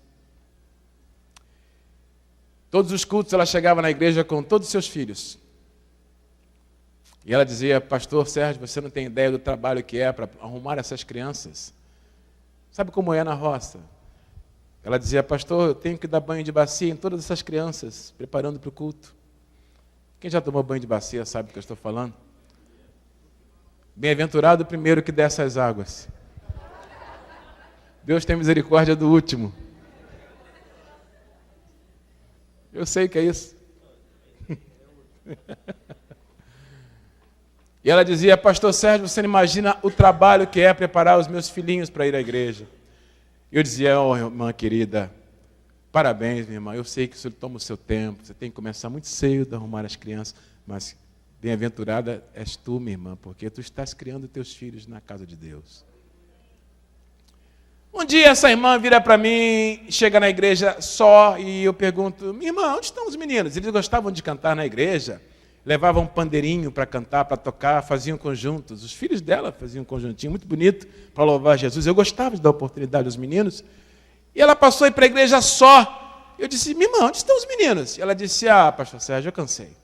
Todos os cultos ela chegava na igreja com todos os seus filhos. E ela dizia: pastor Sérgio, você não tem ideia do trabalho que é para arrumar essas crianças. Sabe como é na roça? Ela dizia: pastor, eu tenho que dar banho de bacia em todas essas crianças, preparando para o culto. Quem já tomou banho de bacia sabe do que eu estou falando? Bem-aventurado o primeiro que desce as águas. Deus tem misericórdia do último. Eu sei que é isso. E ela dizia: pastor Sérgio, você não imagina o trabalho que é preparar os meus filhinhos para ir à igreja. Eu dizia: oh, irmã querida, parabéns, minha irmã, eu sei que isso toma o seu tempo, você tem que começar muito cedo a arrumar as crianças, mas bem-aventurada és tu, minha irmã, porque tu estás criando teus filhos na casa de Deus. Um dia essa irmã vira para mim, chega na igreja só, e eu pergunto: minha irmã, onde estão os meninos? Eles gostavam de cantar na igreja, levavam um pandeirinho para cantar, para tocar, faziam conjuntos. Os filhos dela faziam um conjuntinho muito bonito para louvar Jesus. Eu gostava de dar oportunidade aos meninos. E ela passou a ir para a igreja só. Eu disse: minha irmã, onde estão os meninos? E ela disse: ah, pastor Sérgio, eu cansei.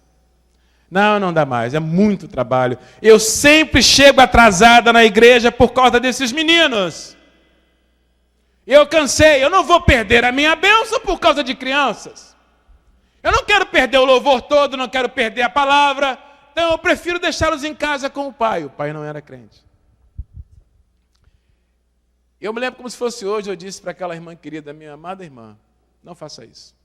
Não dá mais, é muito trabalho. Eu sempre chego atrasada na igreja por causa desses meninos. Eu cansei, eu não vou perder a minha bênção por causa de crianças. Eu não quero perder o louvor todo, não quero perder a palavra. Então eu prefiro deixá-los em casa com o pai. O pai não era crente. Eu me lembro como se fosse hoje, eu disse para aquela irmã querida, minha amada irmã: não faça isso.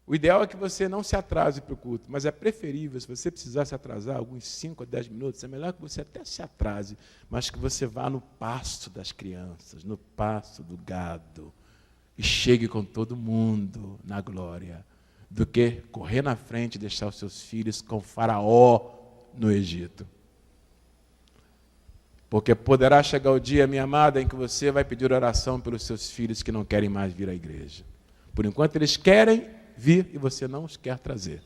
O ideal é que você não se atrase para o culto, mas é preferível, se você precisar se atrasar alguns 5 a 10 minutos, é melhor que você até se atrase, mas que você vá no pasto das crianças, no pasto do gado, e chegue com todo mundo na glória, do que correr na frente e deixar os seus filhos com Faraó no Egito. Porque poderá chegar o dia, minha amada, em que você vai pedir oração pelos seus filhos que não querem mais vir à igreja. Por enquanto eles querem vir e você não os quer trazer.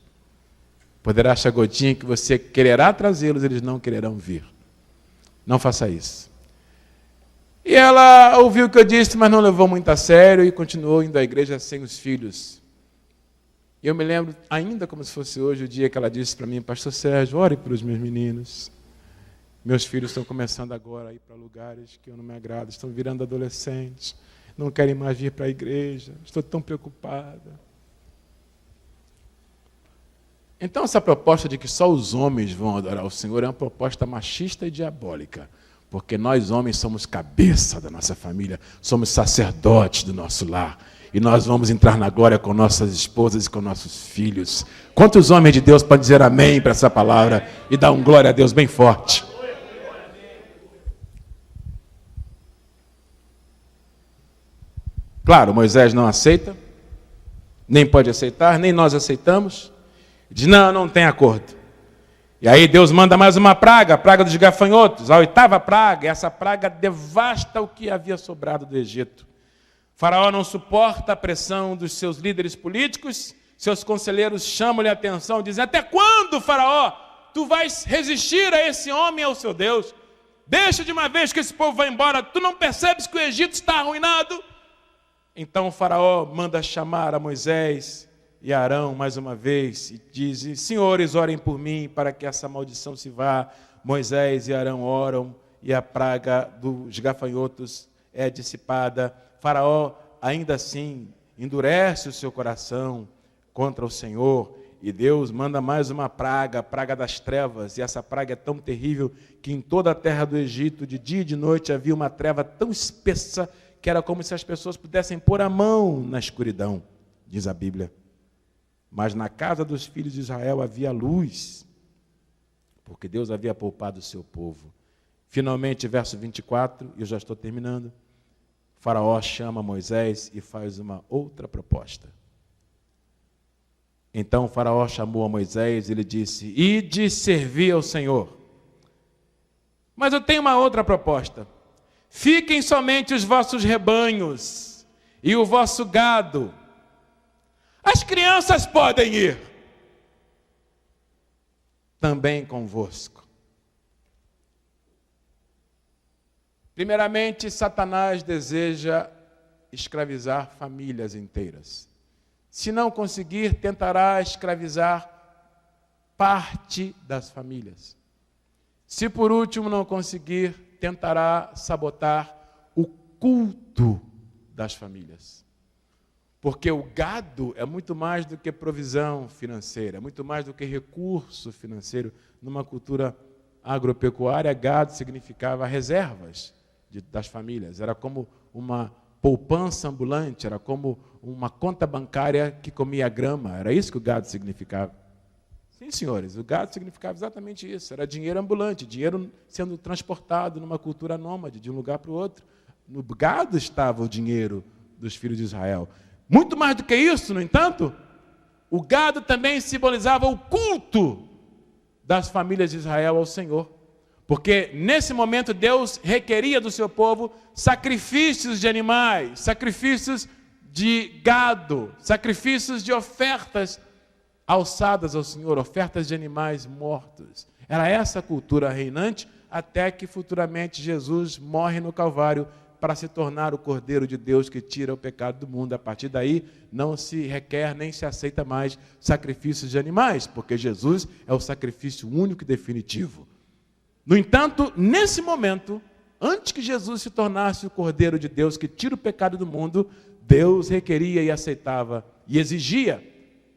Poderá chegar o dia em que você quererá trazê-los, eles não quererão vir. Não faça isso. E ela ouviu o que eu disse, mas não levou muito a sério e continuou indo à igreja sem os filhos. E eu me lembro, ainda como se fosse hoje, o dia que ela disse para mim: pastor Sérgio, ore pelos meus meninos. Meus filhos estão começando agora a ir para lugares que eu não me agrado, estão virando adolescentes, não querem mais vir para a igreja, estou tão preocupada. Então essa proposta de que só os homens vão adorar o Senhor é uma proposta machista e diabólica, porque nós homens somos cabeça da nossa família, somos sacerdotes do nosso lar, e nós vamos entrar na glória com nossas esposas e com nossos filhos. Quantos homens de Deus podem dizer amém para essa palavra e dar um glória a Deus bem forte? Claro, Moisés não aceita, nem pode aceitar, nem nós aceitamos. Diz, não tem acordo. E aí Deus manda mais uma praga, a praga dos gafanhotos, a 8ª praga. E essa praga devasta o que havia sobrado do Egito. Faraó não suporta a pressão dos seus líderes políticos, seus conselheiros chamam-lhe a atenção, dizem, até quando, Faraó, tu vais resistir a esse homem e ao seu Deus? Deixa de uma vez que esse povo vai embora, tu não percebes que o Egito está arruinado? Então o Faraó manda chamar a Moisés e Arão mais uma vez e diz, senhores, orem por mim para que essa maldição se vá. Moisés e Arão oram e a praga dos gafanhotos é dissipada. Faraó, ainda assim, endurece o seu coração contra o Senhor e Deus manda mais uma praga, a praga das trevas. E essa praga é tão terrível que em toda a terra do Egito, de dia e de noite, havia uma treva tão espessa que era como se as pessoas pudessem pôr a mão na escuridão, diz a Bíblia. Mas na casa dos filhos de Israel havia luz, porque Deus havia poupado o seu povo. Finalmente, verso 24, e eu já estou terminando, Faraó chama Moisés e faz uma outra proposta. Então Faraó chamou a Moisés e lhe disse, ide servir ao Senhor. Mas eu tenho uma outra proposta. Fiquem somente os vossos rebanhos e o vosso gado. As crianças podem ir também convosco. Primeiramente, Satanás deseja escravizar famílias inteiras. Se não conseguir, tentará escravizar parte das famílias. Se por último não conseguir, tentará sabotar o culto das famílias. Porque o gado é muito mais do que provisão financeira, é muito mais do que recurso financeiro. Numa cultura agropecuária, gado significava reservas das famílias. Era como uma poupança ambulante, era como uma conta bancária que comia grama. Era isso que o gado significava. Sim, senhores, o gado significava exatamente isso. Era dinheiro ambulante, dinheiro sendo transportado numa cultura nômade, de um lugar para o outro. No gado estava o dinheiro dos filhos de Israel. Muito mais do que isso, no entanto, o gado também simbolizava o culto das famílias de Israel ao Senhor. Porque nesse momento Deus requeria do seu povo sacrifícios de animais, sacrifícios de gado, sacrifícios de ofertas alçadas ao Senhor, ofertas de animais mortos. Era essa a cultura reinante, até que futuramente Jesus morre no Calvário para se tornar o Cordeiro de Deus que tira o pecado do mundo. A partir daí, não se requer nem se aceita mais sacrifícios de animais, porque Jesus é o sacrifício único e definitivo. No entanto, nesse momento, antes que Jesus se tornasse o Cordeiro de Deus que tira o pecado do mundo, Deus requeria e aceitava e exigia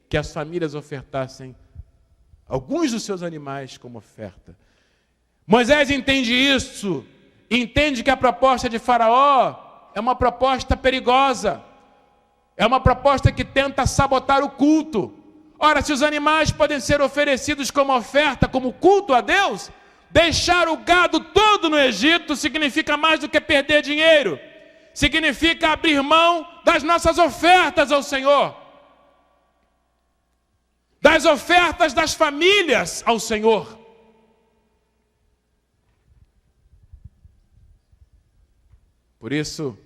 que as famílias ofertassem alguns dos seus animais como oferta. Moisés entende isso, entende que a proposta de Faraó é uma proposta perigosa, é uma proposta que tenta sabotar o culto. Ora, se os animais podem ser oferecidos como oferta, como culto a Deus, deixar o gado todo no Egito significa mais do que perder dinheiro, significa abrir mão das nossas ofertas ao Senhor, das ofertas das famílias ao Senhor. Por isso,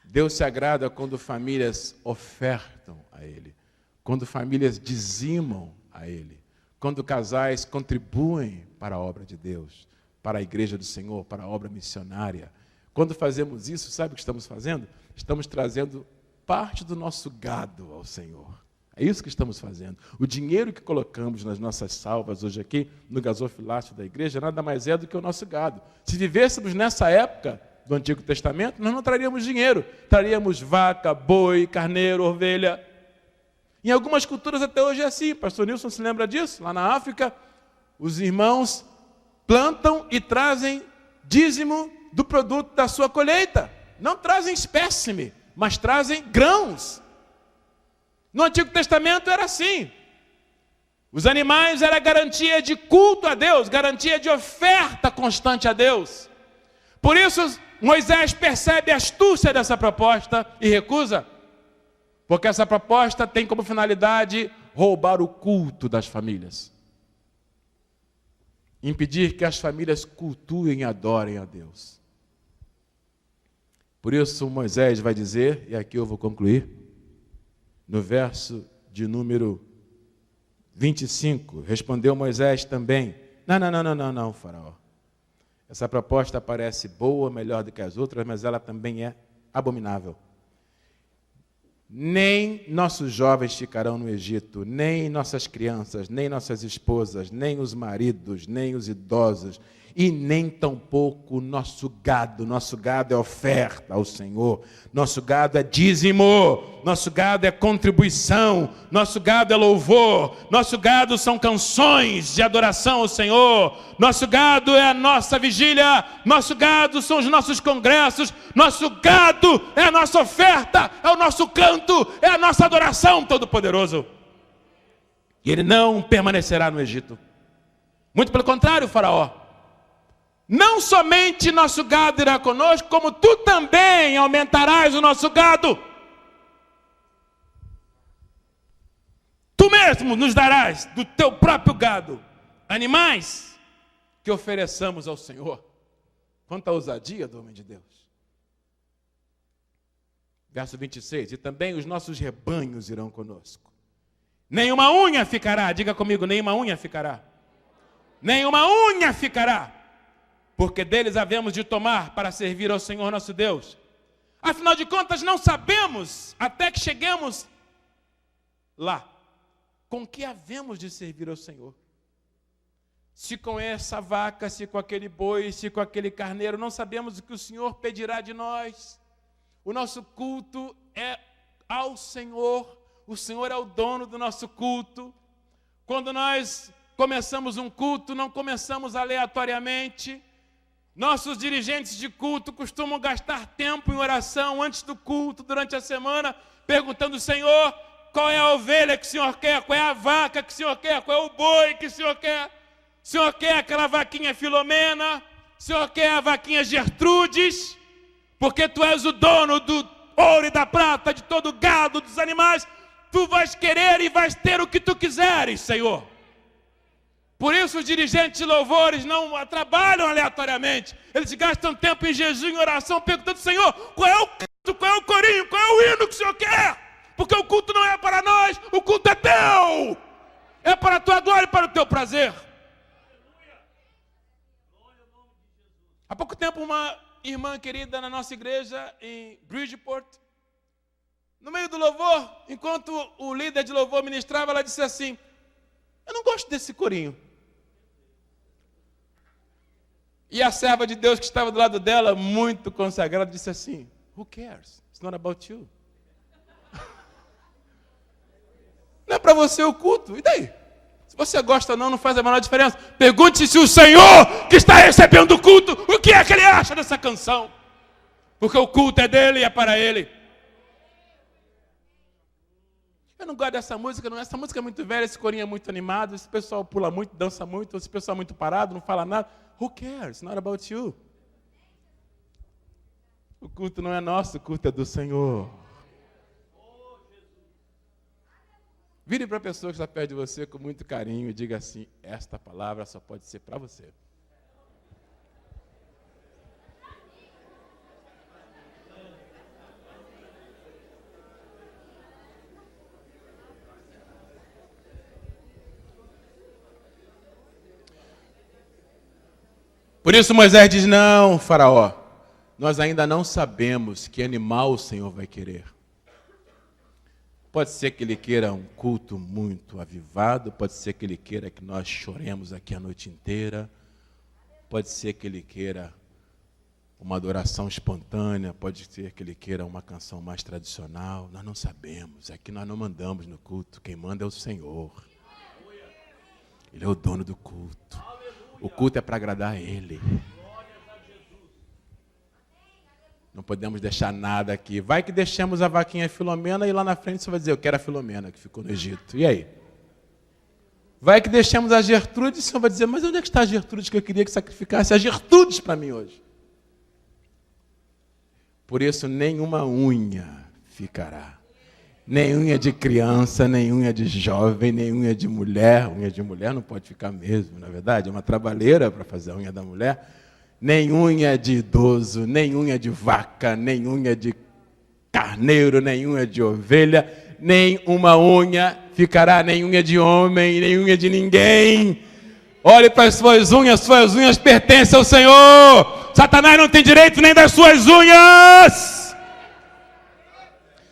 Deus se agrada quando famílias ofertam a Ele, quando famílias dizimam a Ele, quando casais contribuem para a obra de Deus, para a igreja do Senhor, para a obra missionária. Quando fazemos isso, sabe o que estamos fazendo? Estamos trazendo parte do nosso gado ao Senhor. É isso que estamos fazendo. O dinheiro que colocamos nas nossas salvas hoje aqui, no gasofilácio da igreja, nada mais é do que o nosso gado. Se vivêssemos nessa época do Antigo Testamento, nós não traríamos dinheiro. Traríamos vaca, boi, carneiro, ovelha. Em algumas culturas até hoje é assim. Pastor Nilson se lembra disso? Lá na África, os irmãos plantam e trazem dízimo do produto da sua colheita. Não trazem espécime, mas trazem grãos. No Antigo Testamento era assim. Os animais eram garantia de culto a Deus, garantia de oferta constante a Deus. Por isso, Moisés percebe a astúcia dessa proposta e recusa. Porque essa proposta tem como finalidade roubar o culto das famílias. Impedir que as famílias cultuem e adorem a Deus. Por isso Moisés vai dizer, e aqui eu vou concluir, no verso de número 25, respondeu Moisés também, não, faraó. Essa proposta parece boa, melhor do que as outras, mas ela também é abominável. Nem nossos jovens ficarão no Egito, nem nossas crianças, nem nossas esposas, nem os maridos, nem os idosos, e nem tampouco o nosso gado. Nosso gado é oferta ao Senhor, nosso gado é dízimo, nosso gado é contribuição, nosso gado é louvor, nosso gado são canções de adoração ao Senhor, nosso gado é a nossa vigília, nosso gado são os nossos congressos, nosso gado é a nossa oferta, é o nosso canto, é a nossa adoração, Todo-Poderoso. E ele não permanecerá no Egito. Muito pelo contrário, faraó. Não somente nosso gado irá conosco, como tu também aumentarás o nosso gado. Tu mesmo nos darás do teu próprio gado animais que ofereçamos ao Senhor. Quanta ousadia do homem de Deus. Verso 26, e também os nossos rebanhos irão conosco. Nenhuma unha ficará, diga comigo, nenhuma unha ficará. Nenhuma unha ficará. Porque deles havemos de tomar para servir ao Senhor nosso Deus. Afinal de contas, não sabemos, até que cheguemos lá, com que havemos de servir ao Senhor. Se com essa vaca, se com aquele boi, se com aquele carneiro, não sabemos o que o Senhor pedirá de nós. O nosso culto é ao Senhor, o Senhor é o dono do nosso culto. Quando nós começamos um culto, não começamos aleatoriamente. Nossos dirigentes de culto costumam gastar tempo em oração antes do culto, durante a semana, perguntando ao Senhor, qual é a ovelha que o Senhor quer, qual é a vaca que o Senhor quer, qual é o boi que o Senhor quer. O Senhor quer aquela vaquinha Filomena, o Senhor quer a vaquinha Gertrudes, porque tu és o dono do ouro e da prata, de todo o gado, dos animais, tu vais querer e vais ter o que tu quiseres, Senhor. Por isso os dirigentes de louvores não trabalham aleatoriamente. Eles gastam tempo em jejum e oração, perguntando, Senhor, qual é o culto, qual é o corinho, qual é o hino que o Senhor quer? Porque o culto não é para nós, o culto é teu. É para a tua glória e para o teu prazer. Há pouco tempo, uma irmã querida na nossa igreja, em Bridgeport, no meio do louvor, enquanto o líder de louvor ministrava, ela disse assim, eu não gosto desse corinho. E a serva de Deus que estava do lado dela, muito consagrada, disse assim, who cares? It's not about you. Não é para você o culto, e daí? Se você gosta ou não, não faz a menor diferença. Pergunte se o Senhor que está recebendo o culto, o que é que ele acha dessa canção? Porque o culto é dele e é para ele. Eu não gosto dessa música, não. Essa música é muito velha, esse corinho é muito animado, esse pessoal pula muito, dança muito, esse pessoal é muito parado, não fala nada. Who cares? It's not about you. O culto não é nosso, o culto é do Senhor. Vire para a pessoa que está perto de você com muito carinho e diga assim, esta palavra só pode ser para você. Por isso Moisés diz, não, faraó, nós ainda não sabemos que animal o Senhor vai querer. Pode ser que ele queira um culto muito avivado, pode ser que ele queira que nós choremos aqui a noite inteira, pode ser que ele queira uma adoração espontânea, pode ser que ele queira uma canção mais tradicional. Nós não sabemos, aqui nós não mandamos no culto, quem manda é o Senhor. Ele é o dono do culto. O culto é para agradar a Ele. Não podemos deixar nada aqui. Vai que deixamos a vaquinha Filomena e lá na frente você vai dizer, eu quero a Filomena que ficou no Egito. E aí? Vai que deixamos a Gertrudes e o Senhor vai dizer, mas onde é que está a Gertrudes que eu queria que sacrificasse a Gertrudes para mim hoje? Por isso, nenhuma unha ficará. Nem unha de criança, nem unha de jovem, nem unha de mulher. Unha de mulher não pode ficar mesmo, na verdade. É uma trabalheira para fazer a unha da mulher. Nem unha de idoso, nem unha de vaca, nem unha de carneiro, nem unha de ovelha. Nem uma unha ficará, nem unha de homem, nem unha de ninguém. Olhe para as suas unhas pertencem ao Senhor. Satanás não tem direito nem das suas unhas.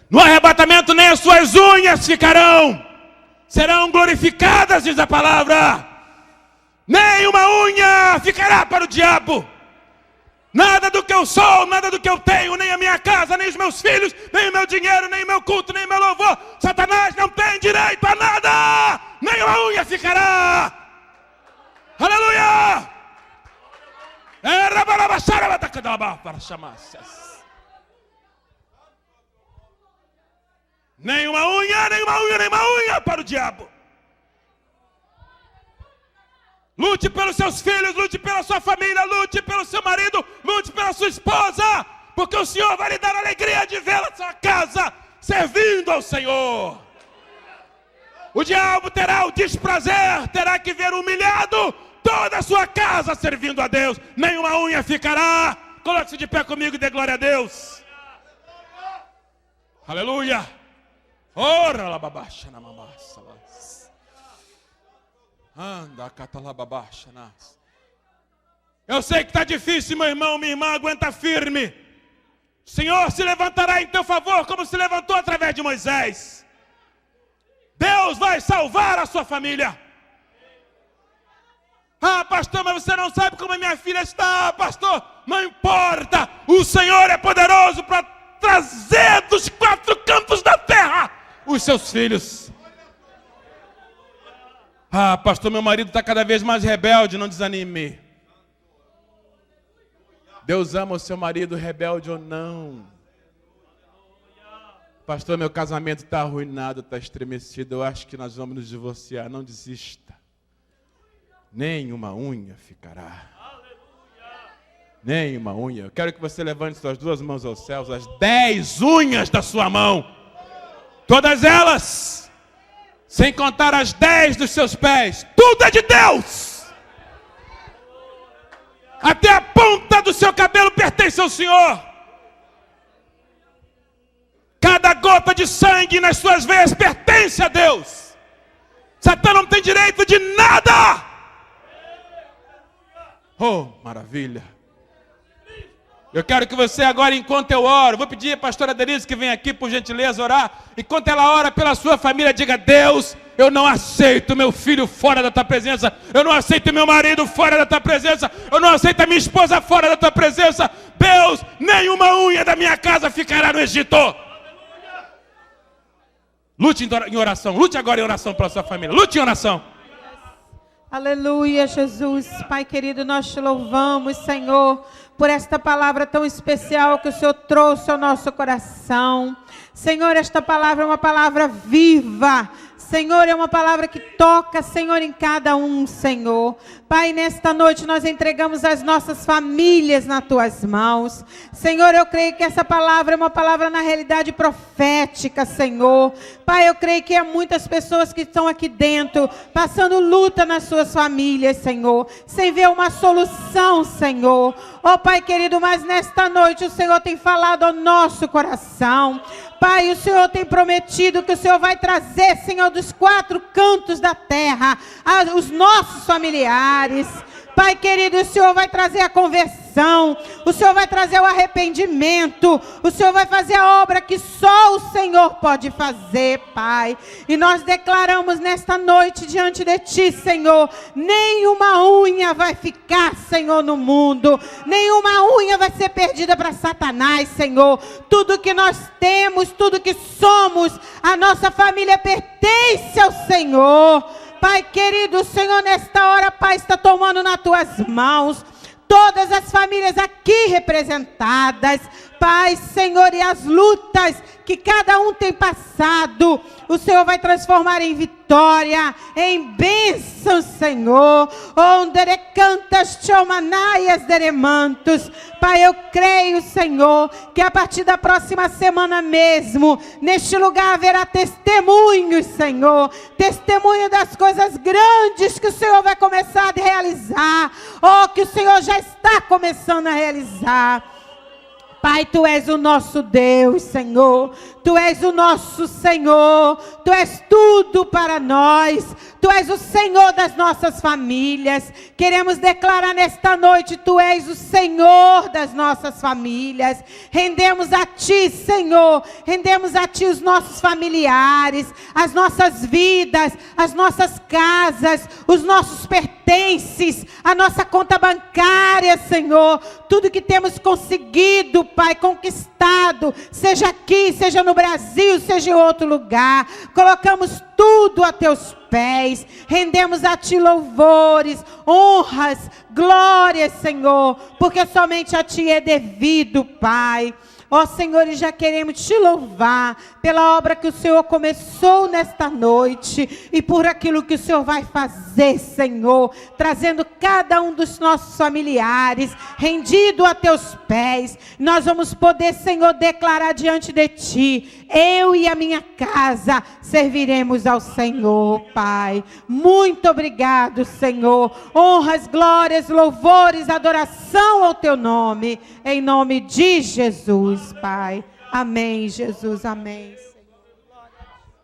No arrebatamento nem as suas unhas ficarão. Serão glorificadas, diz a palavra. Nem uma unha ficará para o diabo. Nada do que eu sou, nada do que eu tenho, nem a minha casa, nem os meus filhos, nem o meu dinheiro, nem o meu culto, nem o meu louvor. Satanás não tem direito a nada. Nem uma unha ficará. Aleluia! Nem uma unha, nem uma unha, nem uma unha para o diabo. Lute pelos seus filhos, lute pela sua família, lute pelo seu marido, lute pela sua esposa, porque o Senhor vai lhe dar a alegria de vê-la na sua casa, servindo ao Senhor. O diabo terá o desprazer, terá que ver humilhado toda a sua casa servindo a Deus. Nenhuma unha ficará. Coloque-se de pé comigo e dê glória a Deus. Aleluia. Ora lá babaixa na mamassa. Anda catalababaixa nas. Eu sei que está difícil, meu irmão, minha irmã, aguenta firme. O Senhor se levantará em teu favor, como se levantou através de Moisés. Deus vai salvar a sua família. Ah, pastor, mas você não sabe como a minha filha está, pastor. Não importa, o Senhor é poderoso para trazer dos 4 cantos da terra os seus filhos. Ah, pastor, meu marido está cada vez mais rebelde, não desanime. Deus ama o seu marido, rebelde ou não. Pastor, meu casamento está arruinado, está estremecido, eu acho que nós vamos nos divorciar. Não desista. Nem uma unha ficará. Nem uma unha. Eu quero que você levante suas 2 mãos aos céus, as 10 unhas da sua mão. Todas elas. Sem contar as 10 dos seus pés. Tudo é de Deus. Até a ponta do seu cabelo pertence ao Senhor. Cada gota de sangue nas suas veias pertence a Deus. Satã não tem direito de nada. Oh, maravilha. Eu quero que você agora, enquanto eu oro, vou pedir a pastora Denise que venha aqui, por gentileza, orar. Enquanto ela ora pela sua família, diga: Deus, eu não aceito meu filho fora da tua presença. Eu não aceito meu marido fora da tua presença. Eu não aceito a minha esposa fora da tua presença. Deus, nenhuma unha da minha casa ficará no Egito. Lute em oração. Lute agora em oração pela sua família. Lute em oração. Aleluia, Jesus. Pai querido, nós te louvamos, Senhor, por esta palavra tão especial que o Senhor trouxe ao nosso coração. Senhor, esta palavra é uma palavra viva. Senhor, é uma palavra que toca, Senhor, em cada um, Senhor. Pai, nesta noite nós entregamos as nossas famílias nas tuas mãos. Senhor, eu creio que essa palavra é uma palavra na realidade profética, Senhor. Pai, eu creio que há muitas pessoas que estão aqui dentro, passando luta nas suas famílias, Senhor, sem ver uma solução, Senhor. Ó Pai querido, mas nesta noite o Senhor tem falado ao nosso coração. Pai, o Senhor tem prometido que o Senhor vai trazer, Senhor, dos 4 cantos da terra, os nossos familiares. Pai querido, o Senhor vai trazer a conversão. conversão, o Senhor vai trazer o arrependimento, o Senhor vai fazer a obra que só o Senhor pode fazer, Pai. E nós declaramos nesta noite diante de Ti, Senhor, nenhuma unha vai ficar, Senhor, no mundo, nenhuma unha vai ser perdida para Satanás, Senhor. Tudo que nós temos, tudo que somos, a nossa família pertence ao Senhor. Pai querido, o Senhor nesta hora, Pai, está tomando nas Tuas mãos todas as famílias aqui representadas, Pai, Senhor, e as lutas que cada um tem passado, o Senhor vai transformar em vitória, em bênção, Senhor. Onde cantas chomanaias deremantos. Pai, eu creio, Senhor, que a partir da próxima semana mesmo, neste lugar haverá testemunhos, Senhor, testemunho das coisas grandes que o Senhor vai começar a realizar, ou que o Senhor já está começando a realizar. Pai, Tu és o nosso Deus, Senhor. Tu és o nosso Senhor. Tu és tudo para nós. Tu és o Senhor das nossas famílias. Queremos declarar nesta noite, Tu és o Senhor das nossas famílias. Rendemos a Ti, Senhor. Rendemos a Ti os nossos familiares, as nossas vidas, as nossas casas, os nossos pertences, a nossa conta bancária, Senhor. Tudo que temos conseguido, Pai, conquistado, seja aqui, seja no Brasil, seja em outro lugar, colocamos tudo a Teus pés, rendemos a Ti louvores, honras, glórias, Senhor, porque somente a Ti é devido, Pai. Ó Senhor, e já queremos Te louvar pela obra que o Senhor começou nesta noite e por aquilo que o Senhor vai fazer, Senhor, trazendo cada um dos nossos familiares rendido a Teus pés. Nós vamos poder, Senhor, declarar diante de Ti: eu e a minha casa serviremos ao Senhor, Pai. Muito obrigado, Senhor. Honras, glórias, louvores, adoração ao Teu nome, em nome de Jesus, Pai. Amém, Jesus, amém.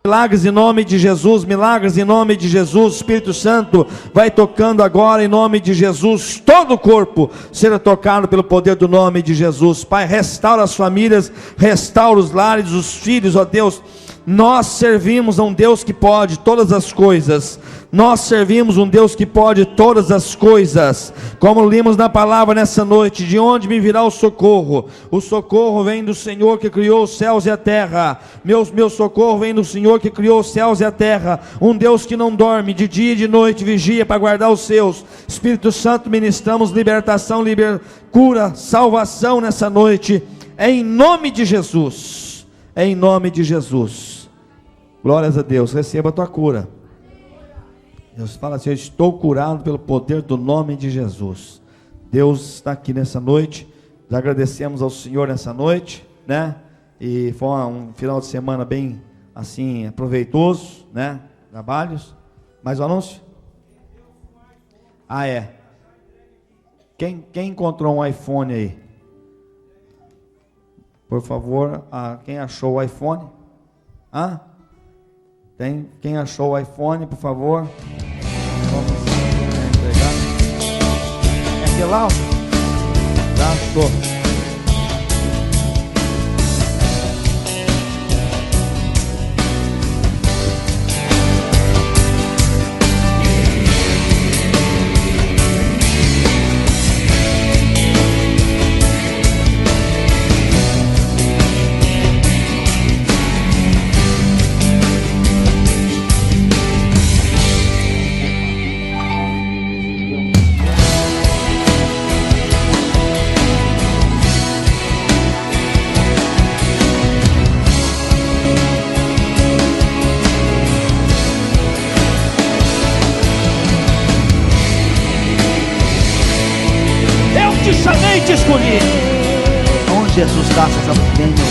Milagres em nome de Jesus, milagres em nome de Jesus. O Espírito Santo vai tocando agora em nome de Jesus. Todo o corpo será tocado pelo poder do nome de Jesus. Pai, restaura as famílias, restaura os lares, os filhos, ó Deus. Nós servimos a um Deus que pode todas as coisas. Nós servimos um Deus que pode todas as coisas. Como lemos na palavra nessa noite, de onde me virá o socorro? O socorro vem do Senhor que criou os céus e a terra. Meu socorro vem do Senhor que criou os céus e a terra. Um Deus que não dorme, de dia e de noite vigia para guardar os seus. Espírito Santo, ministramos libertação, cura, salvação nessa noite, em nome de Jesus. Em nome de Jesus. Glórias a Deus. Receba a tua cura. Deus fala assim: eu estou curado pelo poder do nome de Jesus. Deus está aqui nessa noite. Já agradecemos ao Senhor nessa noite, né? E foi um final de semana bem assim proveitoso, né? Trabalhos. Mais um anúncio? Ah, é. Quem encontrou um iPhone aí? Por favor, quem achou o iPhone? Quem achou o iPhone, por favor? Vamos entregar. É aquele lá? Já achou. Te escolhi. Onde Jesus está, você sabe bem, meu.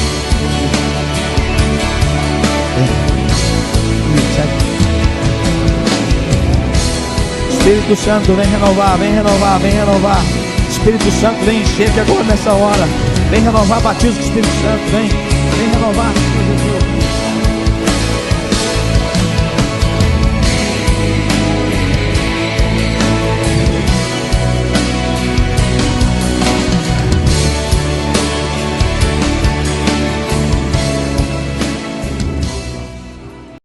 Espírito Santo, vem renovar, vem renovar, vem renovar. Espírito Santo, vem encher que agora nessa hora. Vem renovar, batismo com o Espírito Santo, vem renovar.